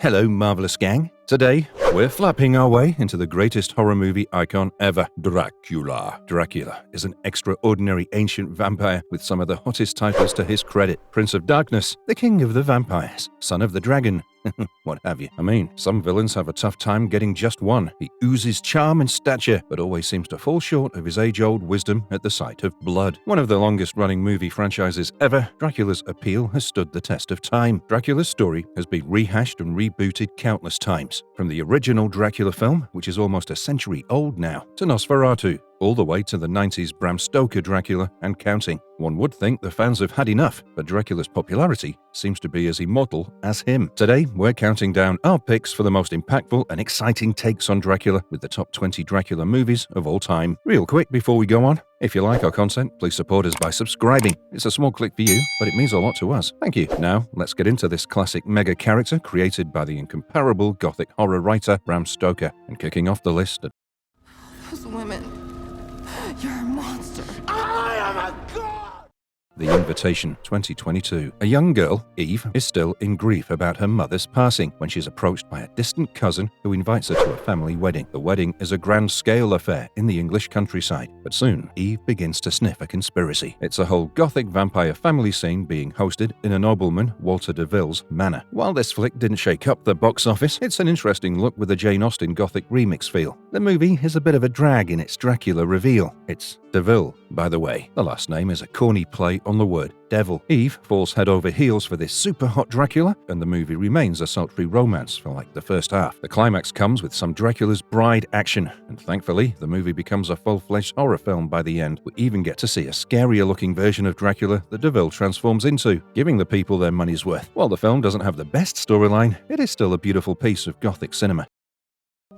Hello, marvelous gang. Today, we're flapping our way into the greatest horror movie icon ever, Dracula. Dracula is an extraordinary ancient vampire with some of the hottest titles to his credit. Prince of Darkness, the King of the Vampires, Son of the Dragon, what have you. I mean, some villains have a tough time getting just one. He oozes charm and stature, but always seems to fall short of his age-old wisdom at the sight of blood. One of the longest-running movie franchises ever, Dracula's appeal has stood the test of time. Dracula's story has been rehashed and rebooted countless times, from the original Dracula film, which is almost a century old now, to Nosferatu, all the way to the 90s Bram Stoker Dracula and counting. One would think the fans have had enough, but Dracula's popularity seems to be as immortal as him. Today, we're counting down our picks for the most impactful and exciting takes on Dracula with the top 20 Dracula movies of all time. Real quick before we go on, if you like our content, please support us by subscribing. It's a small click for you, but it means a lot to us. Thank you. Now, let's get into this classic mega character created by the incomparable Gothic horror writer Bram Stoker. And kicking off the list, Those women. You're a monster. I am a god! The Invitation, 2022. A young girl, Eve, is still in grief about her mother's passing when she's approached by a distant cousin who invites her to a family wedding. The wedding is a grand-scale affair in the English countryside, but soon Eve begins to sniff a conspiracy. It's a whole Gothic vampire family scene being hosted in a nobleman, Walter de Ville's manor. While this flick didn't shake up the box office, it's an interesting look with a Jane Austen Gothic remix feel. The movie is a bit of a drag in its Dracula reveal. It's de Ville, by the way. The last name is a corny play on the word devil. Eve falls head over heels for this super hot Dracula, and the movie remains a sultry romance for like the first half. The climax comes with some Dracula's bride action, and thankfully, the movie becomes a full-fledged horror film by the end. We even get to see a scarier-looking version of Dracula that de Ville transforms into, giving the people their money's worth. While the film doesn't have the best storyline, it is still a beautiful piece of Gothic cinema.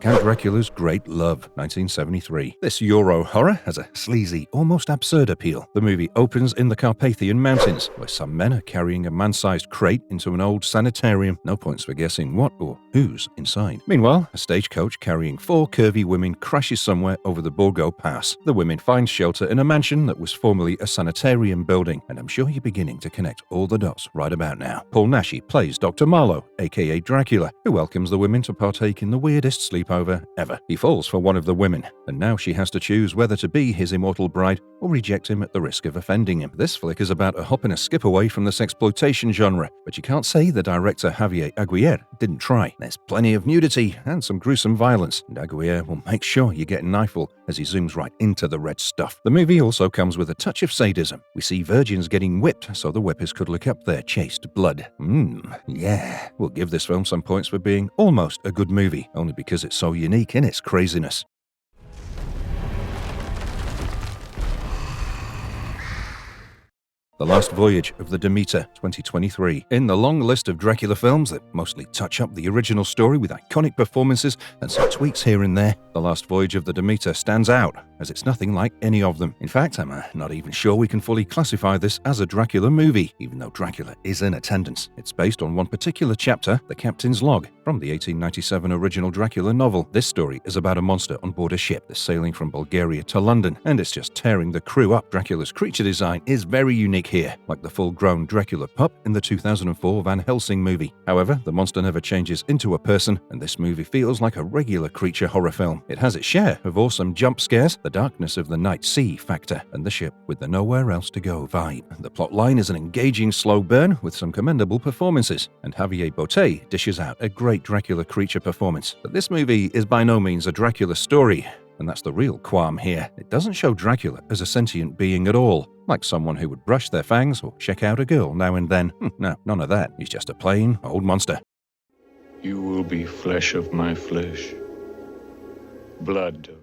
Count Dracula's Great Love, 1973. This Euro horror has a sleazy, almost absurd appeal. The movie opens in the Carpathian Mountains, where some men are carrying a man-sized crate into an old sanitarium. No points for guessing what or who's inside. Meanwhile, a stagecoach carrying 4 curvy women crashes somewhere over the Borgo Pass. The women find shelter in a mansion that was formerly a sanitarium building, and I'm sure you're beginning to connect all the dots right about now. Paul Naschy plays Dr. Marlowe, aka Dracula, who welcomes the women to partake in the weirdest sleepover ever. He falls for one of the women, and now she has to choose whether to be his immortal bride or reject him at the risk of offending him. This flick is about a hop and a skip away from the sexploitation genre, but you can't say the director Javier Aguirre didn't try. There's plenty of nudity and some gruesome violence, and Aguirre will make sure you get an eyeful as he zooms right into the red stuff. The movie also comes with a touch of sadism. We see virgins getting whipped so the whippers could lick up their chaste blood. Yeah. We'll give this film some points for being almost a good movie, only because it's so unique in its craziness. The Last Voyage of the Demeter, 2023. In the long list of Dracula films that mostly touch up the original story with iconic performances and some tweaks here and there, The Last Voyage of the Demeter stands out, as it's nothing like any of them. In fact, I'm not even sure we can fully classify this as a Dracula movie, even though Dracula is in attendance. It's based on one particular chapter, The Captain's Log, from the 1897 original Dracula novel. This story is about a monster on board a ship that's sailing from Bulgaria to London, and it's just tearing the crew up. Dracula's creature design is very unique here, like the full-grown Dracula pup in the 2004 Van Helsing movie. However, the monster never changes into a person, and this movie feels like a regular creature horror film. It has its share of awesome jump scares, the darkness of the night sea factor, and the ship with the nowhere else to go vibe. The plotline is an engaging slow burn with some commendable performances, and Javier Botet dishes out a great Dracula creature performance. But this movie is by no means a Dracula story, and that's the real qualm here. It doesn't show Dracula as a sentient being at all, like someone who would brush their fangs or check out a girl now and then. No, none of that. He's just a plain old monster. You will be flesh of my flesh, blood of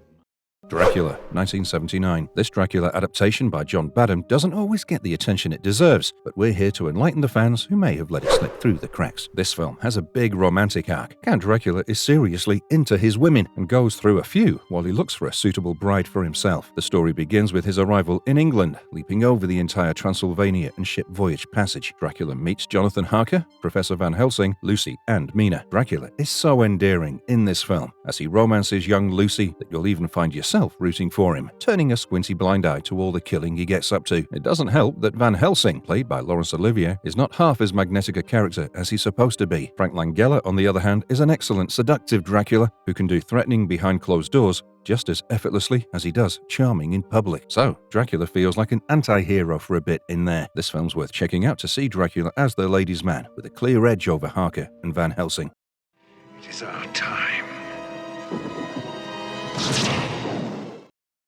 Dracula, 1979. This Dracula adaptation by John Badham doesn't always get the attention it deserves, but we're here to enlighten the fans who may have let it slip through the cracks. This film has a big romantic arc. Count Dracula is seriously into his women and goes through a few while he looks for a suitable bride for himself. The story begins with his arrival in England, leaping over the entire Transylvania and ship Voyage passage. Dracula meets Jonathan Harker, Professor Van Helsing, Lucy, and Mina. Dracula is so endearing in this film, as he romances young Lucy that you'll even find yourself himself rooting for him, turning a squinty blind eye to all the killing he gets up to. It doesn't help that Van Helsing, played by Laurence Olivier, is not half as magnetic a character as he's supposed to be. Frank Langella, on the other hand, is an excellent seductive Dracula who can do threatening behind closed doors just as effortlessly as he does charming in public. So, Dracula feels like an anti-hero for a bit in there. This film's worth checking out to see Dracula as the ladies' man, with a clear edge over Harker and Van Helsing. It is our time.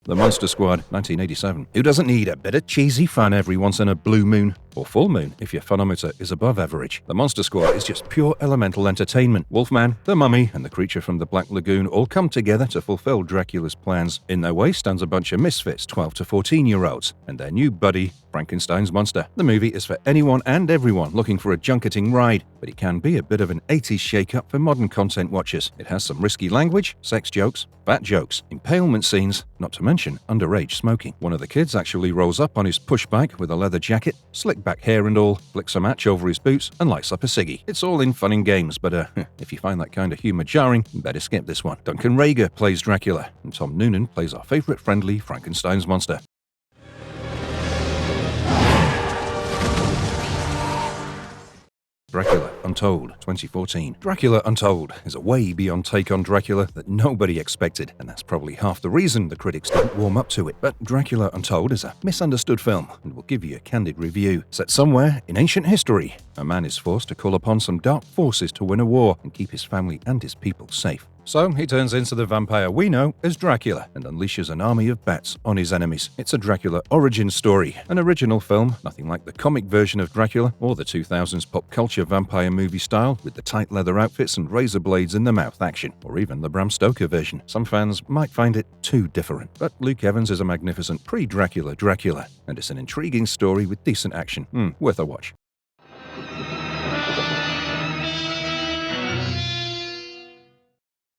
The Monster Squad, 1987. Who doesn't need a bit of cheesy fun every once in a blue moon? Or full moon, if your funometer is above average. The Monster Squad is just pure elemental entertainment. Wolfman, the Mummy, and the creature from the Black Lagoon all come together to fulfill Dracula's plans. In their way stands a bunch of misfits, 12 to 14-year-olds, and their new buddy, Frankenstein's monster. The movie is for anyone and everyone looking for a junketing ride, but it can be a bit of an 80s shake-up for modern content watchers. It has some risky language, sex jokes, fat jokes, impalement scenes, not to mention underage smoking. One of the kids actually rolls up on his push bike with a leather jacket, slick back hair and all, flicks a match over his boots, and lights up a ciggy. It's all in fun and games, but if you find that kind of humor jarring, you better skip this one. Duncan Rager plays Dracula, and Tom Noonan plays our favorite friendly Frankenstein's monster. Dracula Untold, 2014. Dracula Untold is a way beyond take on Dracula that nobody expected, and that's probably half the reason the critics didn't warm up to it. But Dracula Untold is a misunderstood film, and we'll give you a candid review. Set somewhere in ancient history, a man is forced to call upon some dark forces to win a war and keep his family and his people safe. So he turns into the vampire we know as Dracula and unleashes an army of bats on his enemies. It's a Dracula origin story, an original film, nothing like the comic version of Dracula or the 2000s pop culture vampire movie style with the tight leather outfits and razor blades in the mouth action, or even the Bram Stoker version. Some fans might find it too different, but Luke Evans is a magnificent pre-Dracula Dracula, and it's an intriguing story with decent action. Worth a watch.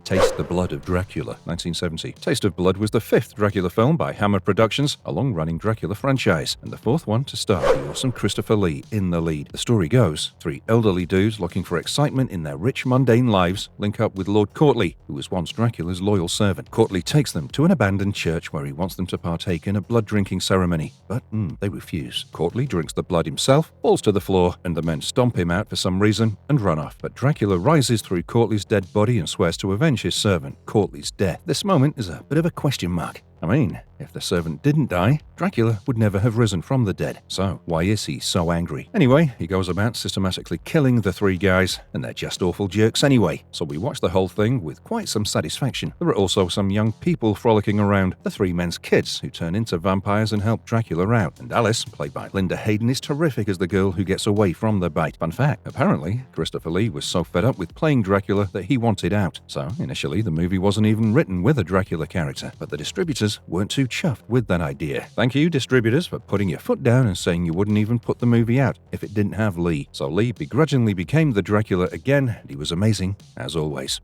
Taste the Blood of Dracula, 1970. Taste of Blood was the fifth Dracula film by Hammer Productions, a long-running Dracula franchise, and the fourth one to star the awesome Christopher Lee in the lead. The story goes, three elderly dudes looking for excitement in their rich, mundane lives link up with Lord Courtly, who was once Dracula's loyal servant. Courtly takes them to an abandoned church where he wants them to partake in a blood-drinking ceremony, but they refuse. Courtly drinks the blood himself, falls to the floor, and the men stomp him out for some reason and run off. But Dracula rises through Courtly's dead body and swears to avenge his servant, Courtly's death. This moment is a bit of a question mark. I mean, if the servant didn't die, Dracula would never have risen from the dead. So, why is he so angry? Anyway, he goes about systematically killing the three guys, and they're just awful jerks anyway. So we watch the whole thing with quite some satisfaction. There are also some young people frolicking around, the three men's kids who turn into vampires and help Dracula out. And Alice, played by Linda Hayden, is terrific as the girl who gets away from the bite. Fun fact, apparently, Christopher Lee was so fed up with playing Dracula that he wanted out. So, initially, the movie wasn't even written with a Dracula character, but the distributors weren't too chuffed with that idea. Thank you, distributors, for putting your foot down and saying you wouldn't even put the movie out if it didn't have Lee. So Lee begrudgingly became the Dracula again, and he was amazing, as always.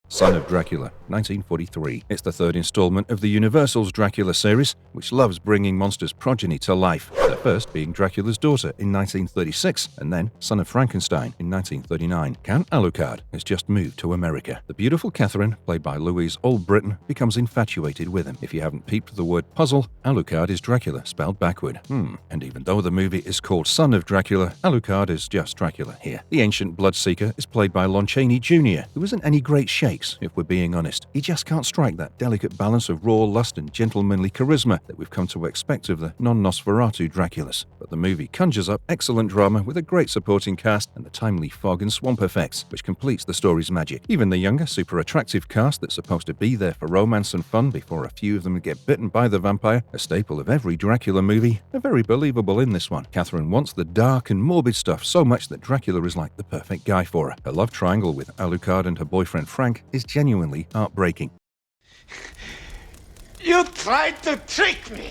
Son of Dracula, 1943. It's the third installment of the Universal's Dracula series, which loves bringing monsters' progeny to life. Their first being Dracula's daughter in 1936, and then Son of Frankenstein in 1939. Count Alucard has just moved to America. The beautiful Catherine, played by Louise Allbritton, becomes infatuated with him. If you haven't peeped the word puzzle, Alucard is Dracula, spelled backward. And even though the movie is called Son of Dracula, Alucard is just Dracula here. The ancient Bloodseeker is played by Lon Chaney Jr., who isn't any great shakes, if we're being honest. He just can't strike that delicate balance of raw lust and gentlemanly charisma that we've come to expect of the non-NOS Veratu Draculas. But the movie conjures up excellent drama with a great supporting cast and the timely fog and swamp effects, which completes the story's magic. Even the younger, super attractive cast that's supposed to be there for romance and fun before a few of them get bitten by the vampire, a staple of every Dracula movie, are very believable in this one. Catherine wants the dark and morbid stuff so much that Dracula is like the perfect guy for her. Her love triangle with Alucard and her boyfriend Frank is genuinely heartbreaking. You tried to trick me!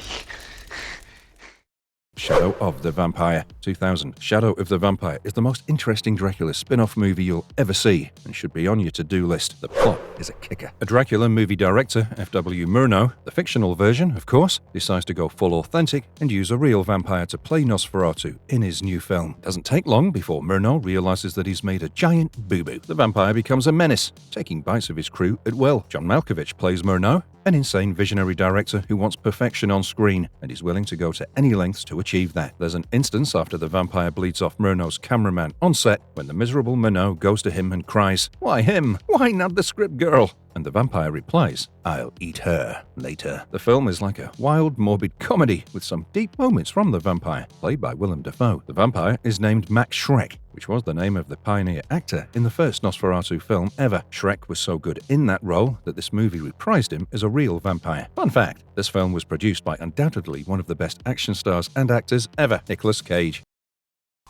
Shadow of the Vampire. 2000. Shadow of the Vampire is the most interesting Dracula spin-off movie you'll ever see and should be on your to-do list. The plot is a kicker. A Dracula movie director, F.W. Murnau, the fictional version, of course, decides to go full authentic and use a real vampire to play Nosferatu in his new film. It doesn't take long before Murnau realizes that he's made a giant boo-boo. The vampire becomes a menace, taking bites of his crew at will. John Malkovich plays Murnau, an insane visionary director who wants perfection on screen and is willing to go to any lengths to achieve that. There's an instance after the vampire bleeds off Murnau's cameraman on set when the miserable Murnau goes to him and cries, "Why him? Why not the script girl?" And the vampire replies, "I'll eat her later." The film is like a wild, morbid comedy with some deep moments from the vampire, played by Willem Dafoe. The vampire is named Max Schreck, which was the name of the pioneer actor in the first Nosferatu film ever. Schreck was so good in that role that this movie reprised him as a real vampire. Fun fact, this film was produced by undoubtedly one of the best action stars and actors ever, Nicolas Cage.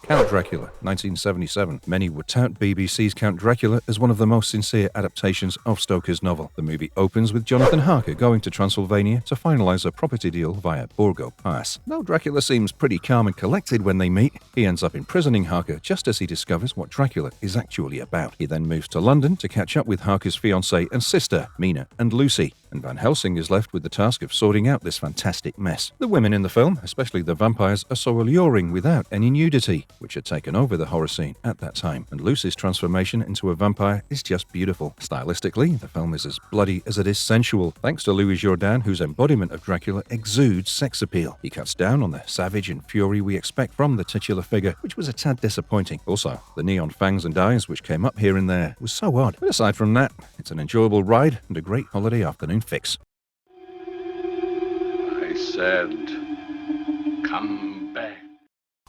Count Dracula, 1977. Many would tout BBC's Count Dracula as one of the most sincere adaptations of Stoker's novel. The movie opens with Jonathan Harker going to Transylvania to finalize a property deal via Borgo Pass. Though Dracula seems pretty calm and collected when they meet, he ends up imprisoning Harker just as he discovers what Dracula is actually about. He then moves to London to catch up with Harker's fiancée and sister, Mina and Lucy, and Van Helsing is left with the task of sorting out this fantastic mess. The women in the film, especially the vampires, are so alluring without any nudity, which had taken over the horror scene at that time, and Lucy's transformation into a vampire is just beautiful. Stylistically, the film is as bloody as it is sensual, thanks to Louis Jourdan, whose embodiment of Dracula exudes sex appeal. He cuts down on the savage and fury we expect from the titular figure, which was a tad disappointing. Also, the neon fangs and eyes, which came up here and there, was so odd. But aside from that, it's an enjoyable ride and a great holiday afternoon fix. I said, come back.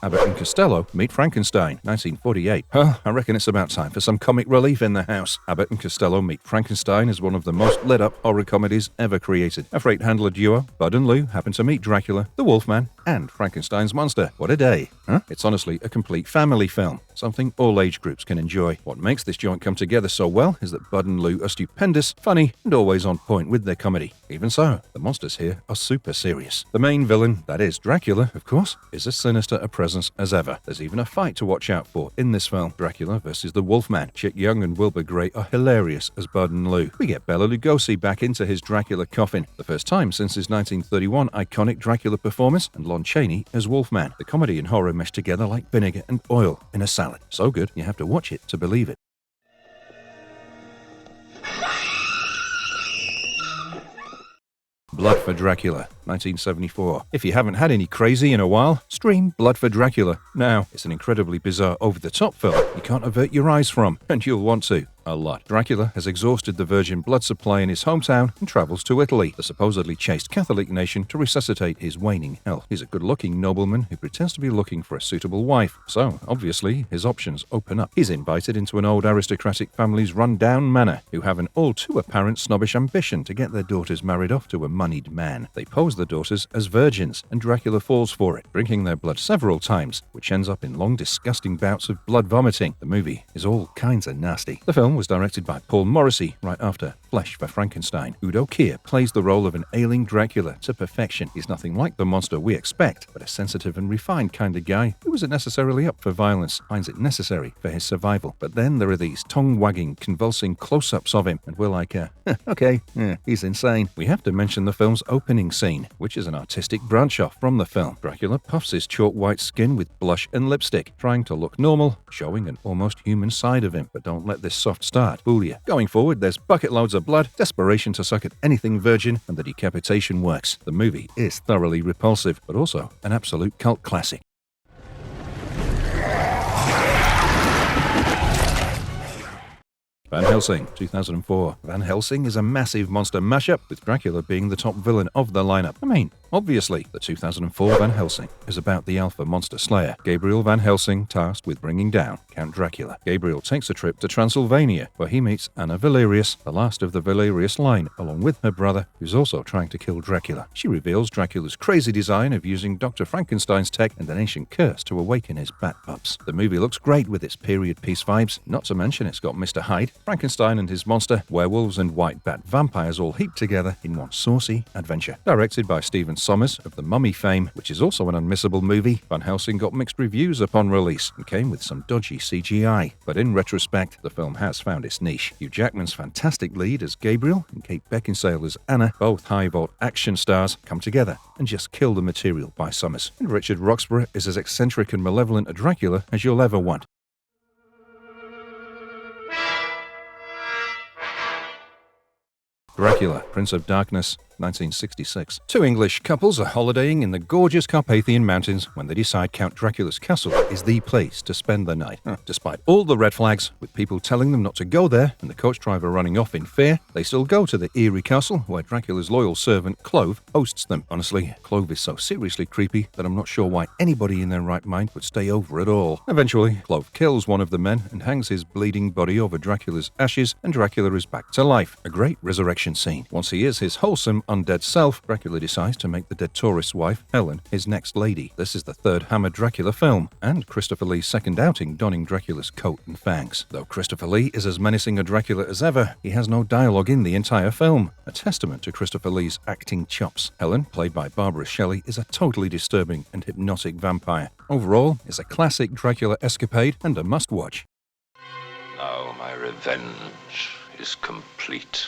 Abbott and Costello meet Frankenstein, 1948. I reckon it's about time for some comic relief in the house. Abbott and Costello Meet Frankenstein is one of the most lit-up horror comedies ever created. A freight handler duo, Bud and Lou, happen to meet Dracula, the Wolfman, and Frankenstein's monster. What a day, huh? It's honestly a complete family film, something all age groups can enjoy. What makes this joint come together so well is that Bud and Lou are stupendous, funny, and always on point with their comedy. Even so, the monsters here are super serious. The main villain, that is Dracula, of course, is as sinister a presence as ever. There's even a fight to watch out for in this film. Dracula versus the Wolfman. Chick Young and Wilbur Gray are hilarious as Bud and Lou. We get Bela Lugosi back into his Dracula coffin, the first time since his 1931 iconic Dracula performance, and Lon Chaney as Wolfman. The comedy and horror mesh together like vinegar and oil in a salad. So good, you have to watch it to believe it. Blood for Dracula, 1974. If you haven't had any crazy in a while, stream Blood for Dracula now. It's an incredibly bizarre, over-the-top film you can't avert your eyes from, and you'll want to. A lot. Dracula has exhausted the virgin blood supply in his hometown and travels to Italy, the supposedly chaste Catholic nation, to resuscitate his waning health. He's a good-looking nobleman who pretends to be looking for a suitable wife, so obviously his options open up. He's invited into an old aristocratic family's run-down manor, who have an all-too-apparent snobbish ambition to get their daughters married off to a moneyed man. They pose the daughters as virgins, and Dracula falls for it, drinking their blood several times, which ends up in long, disgusting bouts of blood vomiting. The movie is all kinds of nasty. The film was directed by Paul Morrissey right after Flesh for Frankenstein. Udo Kier plays the role of an ailing Dracula to perfection. He's nothing like the monster we expect, but a sensitive and refined kind of guy who isn't necessarily up for violence, finds it necessary for his survival. But then there are these tongue-wagging, convulsing close-ups of him, and we're like, okay, he's insane. We have to mention the film's opening scene, which is an artistic branch-off from the film. Dracula puffs his chalk white skin with blush and lipstick, trying to look normal, showing an almost human side of him. But don't let this soft start fool you. Going forward, there's bucket loads of blood, desperation to suck at anything virgin, and the decapitation works. The movie is thoroughly repulsive, but also an absolute cult classic. Van Helsing, 2004. Van Helsing is a massive monster mashup, with Dracula being the top villain of the lineup. Obviously, the 2004 Van Helsing is about the alpha monster slayer, Gabriel Van Helsing, tasked with bringing down Count Dracula. Gabriel takes a trip to Transylvania, where he meets Anna Valerius, the last of the Valerius line, along with her brother, who's also trying to kill Dracula. She reveals Dracula's crazy design of using Dr. Frankenstein's tech and an ancient curse to awaken his bat pups. The movie looks great with its period piece vibes, not to mention it's got Mr. Hyde, Frankenstein and his monster, werewolves and white bat vampires all heaped together in one saucy adventure. Directed by Steven Sommers of The Mummy fame, which is also an unmissable movie, Van Helsing got mixed reviews upon release and came with some dodgy CGI. But in retrospect, the film has found its niche. Hugh Jackman's fantastic lead as Gabriel and Kate Beckinsale as Anna, both high-volt action stars, come together and just kill the material by Sommers. And Richard Roxburgh is as eccentric and malevolent a Dracula as you'll ever want. Dracula, Prince of Darkness, 1966. Two English couples are holidaying in the gorgeous Carpathian Mountains when they decide Count Dracula's castle is the place to spend the night. Despite all the red flags, with people telling them not to go there and the coach driver running off in fear, they still go to the eerie castle where Dracula's loyal servant, Clove, hosts them. Honestly, Clove is so seriously creepy that I'm not sure why anybody in their right mind would stay over at all. Eventually, Clove kills one of the men and hangs his bleeding body over Dracula's ashes, and Dracula is back to life. A great resurrection scene. Once he is his wholesome, undead self, Dracula decides to make the dead tourist's wife, Helen, his next lady. This is the third Hammer Dracula film, and Christopher Lee's second outing donning Dracula's coat and fangs. Though Christopher Lee is as menacing a Dracula as ever, he has no dialogue in the entire film, a testament to Christopher Lee's acting chops. Helen, played by Barbara Shelley, is a totally disturbing and hypnotic vampire. Overall, it's a classic Dracula escapade and a must-watch. Now my revenge is complete.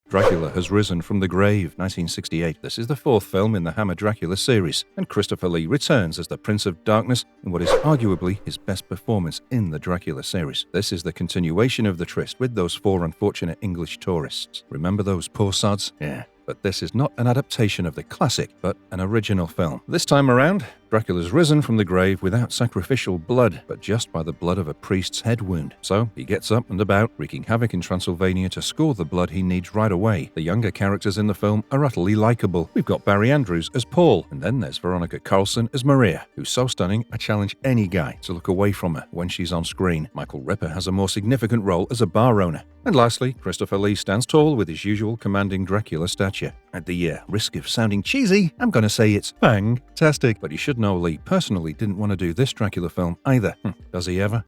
Dracula Has Risen from the Grave, 1968. This is the fourth film in the Hammer Dracula series, and Christopher Lee returns as the Prince of Darkness in what is arguably his best performance in the Dracula series. This is the continuation of the tryst with those four unfortunate English tourists. Remember those poor sods? Yeah. But this is not an adaptation of the classic, but an original film. This time around, Dracula's risen from the grave without sacrificial blood, but just by the blood of a priest's head wound. So he gets up and about, wreaking havoc in Transylvania to score the blood he needs right away. The younger characters in the film are utterly likable. We've got Barry Andrews as Paul, and then there's Veronica Carlson as Maria, who's so stunning I challenge any guy to look away from her when she's on screen. Michael Ripper has a more significant role as a bar owner. And lastly, Christopher Lee stands tall with his usual commanding Dracula stature. At the risk of sounding cheesy, I'm gonna say it's bang-tastic. But you should know Lee personally didn't want to do this Dracula film either. Does he ever?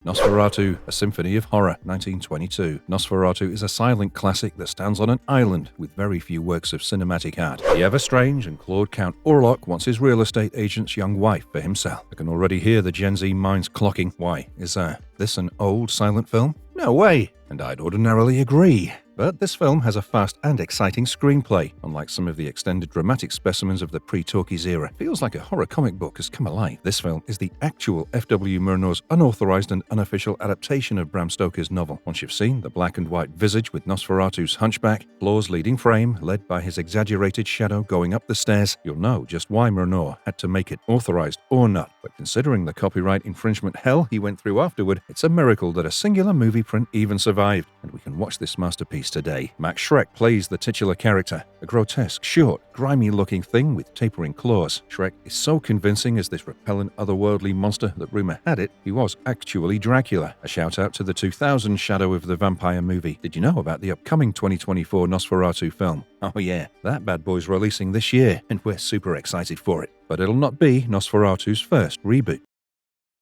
Nosferatu, A Symphony of Horror, 1922. Nosferatu is a silent classic that stands on an island with very few works of cinematic art. The ever-strange and clawed Count Orlok wants his real estate agent's young wife for himself. I can already hear the Gen Z minds clocking. Why, is this an old silent film? No way! And I'd ordinarily agree. But this film has a fast and exciting screenplay, unlike some of the extended dramatic specimens of the pre-talkies era. Feels like a horror comic book has come alive. This film is the actual F.W. Murnau's unauthorized and unofficial adaptation of Bram Stoker's novel. Once you've seen the black and white visage with Nosferatu's hunchback, Flor's leading frame, led by his exaggerated shadow going up the stairs, you'll know just why Murnau had to make it, authorized or not. But considering the copyright infringement hell he went through afterward, it's a miracle that a singular movie print even survived, and we can watch this masterpiece today. Max Schreck plays the titular character, a grotesque, short, grimy-looking thing with tapering claws. Schreck is so convincing as this repellent, otherworldly monster that rumor had it he was actually Dracula. A shout-out to the 2000 Shadow of the Vampire movie. Did you know about the upcoming 2024 Nosferatu film? Oh yeah, that bad boy's releasing this year, and we're super excited for it. But it'll not be Nosferatu's first reboot.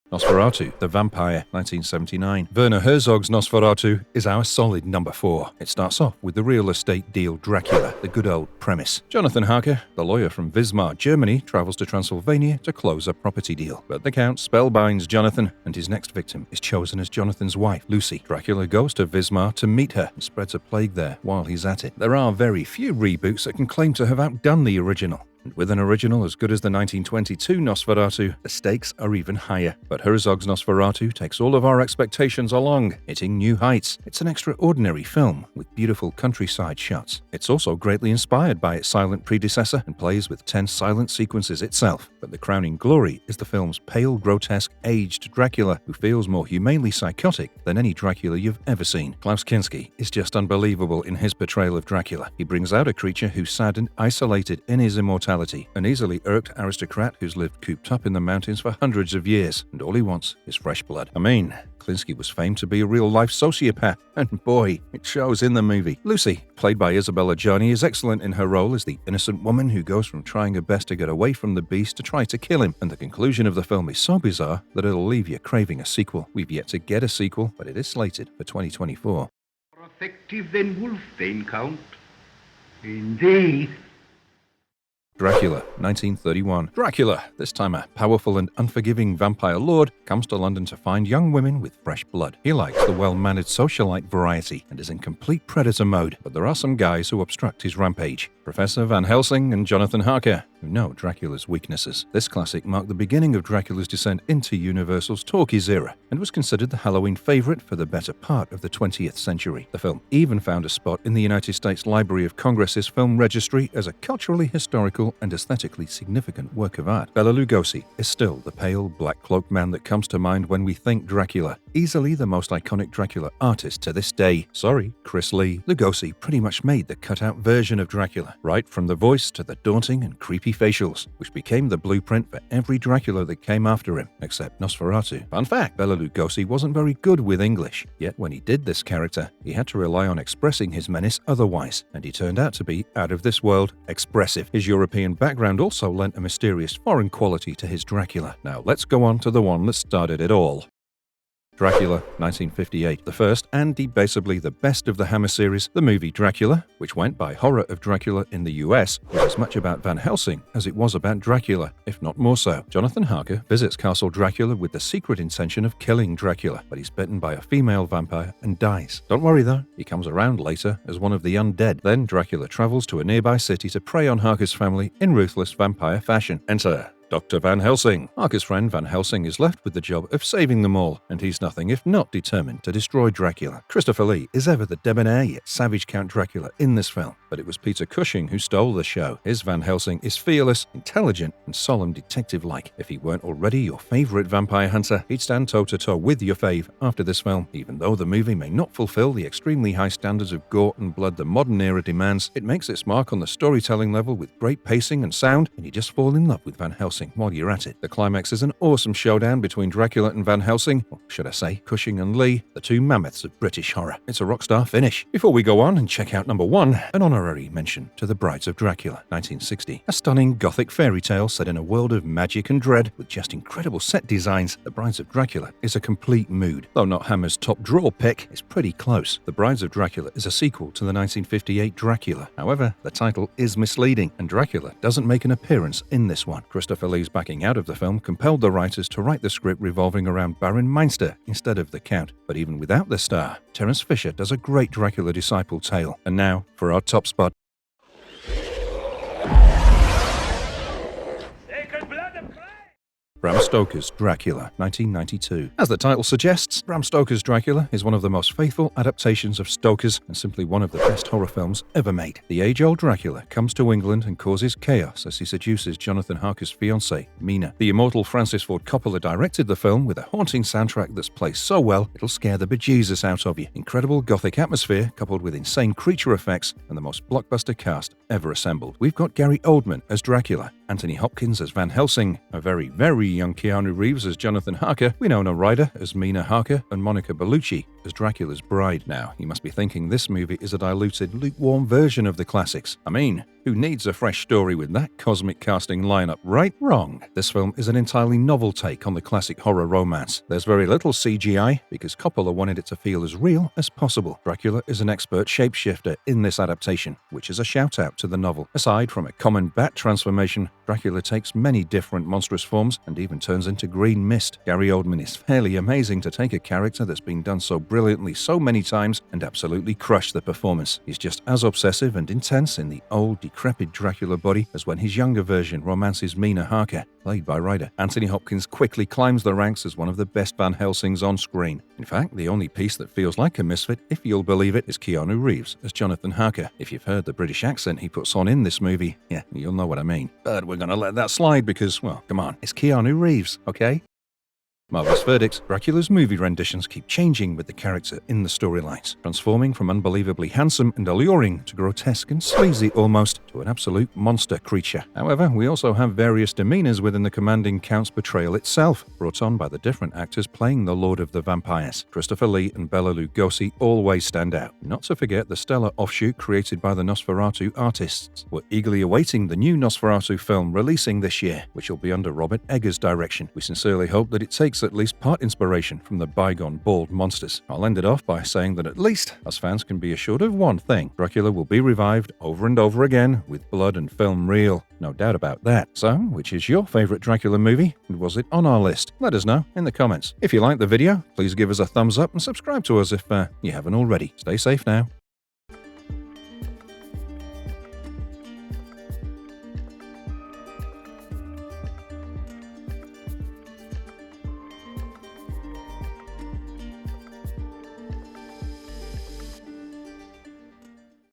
Nosferatu, the Vampire, 1979. Werner Herzog's Nosferatu is our solid number 4. It starts off with the real estate deal Dracula, the good old premise. Jonathan Harker, the lawyer from Wismar, Germany, travels to Transylvania to close a property deal. But the Count spellbinds Jonathan, and his next victim is chosen as Jonathan's wife, Lucy. Dracula goes to Wismar to meet her and spreads a plague there while he's at it. There are very few reboots that can claim to have outdone the original. And with an original as good as the 1922 Nosferatu, the stakes are even higher. But Herzog's Nosferatu takes all of our expectations along, hitting new heights. It's an extraordinary film with beautiful countryside shots. It's also greatly inspired by its silent predecessor and plays with tense silent sequences itself. But the crowning glory is the film's pale, grotesque, aged Dracula, who feels more humanely psychotic than any Dracula you've ever seen. Klaus Kinski is just unbelievable in his portrayal of Dracula. He brings out a creature who's sad and isolated in his immortality. An easily irked aristocrat who's lived cooped up in the mountains for hundreds of years, and all he wants is fresh blood. I mean, Klinsky was famed to be a real-life sociopath, and boy, it shows in the movie. Lucy, played by Isabella Gianni, is excellent in her role as the innocent woman who goes from trying her best to get away from the beast to try to kill him, and the conclusion of the film is so bizarre that it'll leave you craving a sequel. We've yet to get a sequel, but it is slated for 2024. More effective than Wolfbane, Count. Indeed. Dracula, 1931. Dracula, this time a powerful and unforgiving vampire lord, comes to London to find young women with fresh blood. He likes the well-mannered socialite variety and is in complete predator mode, but there are some guys who obstruct his rampage. Professor Van Helsing and Jonathan Harker, who know Dracula's weaknesses. This classic marked the beginning of Dracula's descent into Universal's talkies era and was considered the Halloween favorite for the better part of the 20th century. The film even found a spot in the United States Library of Congress's film registry as a culturally historical and aesthetically significant work of art. Bela Lugosi is still the pale, black-cloaked man that comes to mind when we think Dracula, easily the most iconic Dracula artist to this day. Sorry, Chris Lee. Lugosi pretty much made the cut-out version of Dracula, right from the voice to the daunting and creepy facials, which became the blueprint for every Dracula that came after him, except Nosferatu. Fun fact, Bela Lugosi wasn't very good with English, yet when he did this character, he had to rely on expressing his menace otherwise, and he turned out to be out of this world expressive. His European background also lent a mysterious foreign quality to his Dracula. Now let's go on to the one that started it all. Dracula, 1958, the first and debatably the best of the Hammer series. The movie Dracula, which went by Horror of Dracula in the US, was as much about Van Helsing as it was about Dracula, if not more so. Jonathan Harker visits Castle Dracula with the secret intention of killing Dracula, but he's bitten by a female vampire and dies. Don't worry though, he comes around later as one of the undead. Then Dracula travels to a nearby city to prey on Harker's family in ruthless vampire fashion. Enter Dr. Van Helsing. Harker's friend Van Helsing is left with the job of saving them all, and he's nothing if not determined to destroy Dracula. Christopher Lee is ever the debonair yet savage Count Dracula in this film, but it was Peter Cushing who stole the show. His Van Helsing is fearless, intelligent, and solemn detective-like. If he weren't already your favorite vampire hunter, he'd stand toe-to-toe with your fave after this film. Even though the movie may not fulfill the extremely high standards of gore and blood the modern era demands, it makes its mark on the storytelling level with great pacing and sound, and you just fall in love with Van Helsing while you're at it. The climax is an awesome showdown between Dracula and Van Helsing, or should I say Cushing and Lee, the two mammoths of British horror. It's a rockstar finish. Before we go on and check out number one, an honorary mention to The Brides of Dracula, 1960. A stunning Gothic fairy tale set in a world of magic and dread with just incredible set designs. The Brides of Dracula is a complete mood. Though not Hammer's top draw pick, it's pretty close. The Brides of Dracula is a sequel to the 1958 Dracula. However, the title is misleading, and Dracula doesn't make an appearance in this one. Christopher Lee's backing out of the film compelled the writers to write the script revolving around Baron Meinster instead of the Count. But even without the star, Terence Fisher does a great Dracula disciple tale. And now, for our top spot. Bram Stoker's Dracula, 1992. As the title suggests, Bram Stoker's Dracula is one of the most faithful adaptations of Stoker's and simply one of the best horror films ever made. The age-old Dracula comes to England and causes chaos as he seduces Jonathan Harker's fiancée, Mina. The immortal Francis Ford Coppola directed the film with a haunting soundtrack that's placed so well it'll scare the bejesus out of you. Incredible Gothic atmosphere coupled with insane creature effects and the most blockbuster cast ever assembled. We've got Gary Oldman as Dracula, Anthony Hopkins as Van Helsing, a very, very young Keanu Reeves as Jonathan Harker, Winona Ryder as Mina Harker, and Monica Bellucci as Dracula's bride. Now, you must be thinking this movie is a diluted, lukewarm version of the classics. I mean, who needs a fresh story with that cosmic casting lineup, right? Wrong. This film is an entirely novel take on the classic horror romance. There's very little CGI because Coppola wanted it to feel as real as possible. Dracula is an expert shapeshifter in this adaptation, which is a shout-out to the novel. Aside from a common bat transformation, Dracula takes many different monstrous forms and even turns into green mist. Gary Oldman is fairly amazing to take a character that's been done so brilliantly so many times and absolutely crush the performance. He's just as obsessive and intense in the old, decrepit Dracula body as when his younger version romances Mina Harker, played by Ryder. Anthony Hopkins quickly climbs the ranks as one of the best Van Helsings on screen. In fact, the only piece that feels like a misfit, if you'll believe it, is Keanu Reeves as Jonathan Harker. If you've heard the British accent he puts on in this movie, yeah, you'll know what I mean. But we're gonna let that slide because, well, come on, it's Keanu Reeves, okay? Marvelous verdict, Dracula's movie renditions keep changing with the character in the storylines, transforming from unbelievably handsome and alluring to grotesque and sleazy almost to an absolute monster creature. However, we also have various demeanors within the commanding Count's portrayal itself, brought on by the different actors playing the Lord of the Vampires. Christopher Lee and Bela Lugosi always stand out. Not to forget the stellar offshoot created by the Nosferatu artists. We're eagerly awaiting the new Nosferatu film releasing this year, which will be under Robert Eggers' direction. We sincerely hope that it takes takes at least part inspiration from the bygone bald monsters. I'll end it off by saying that at least us fans can be assured of one thing: Dracula will be revived over and over again with blood and film reel. No doubt about that. So, which is your favourite Dracula movie, and was it on our list? Let us know in the comments. If you liked the video, please give us a thumbs up and subscribe to us if you haven't already. Stay safe now.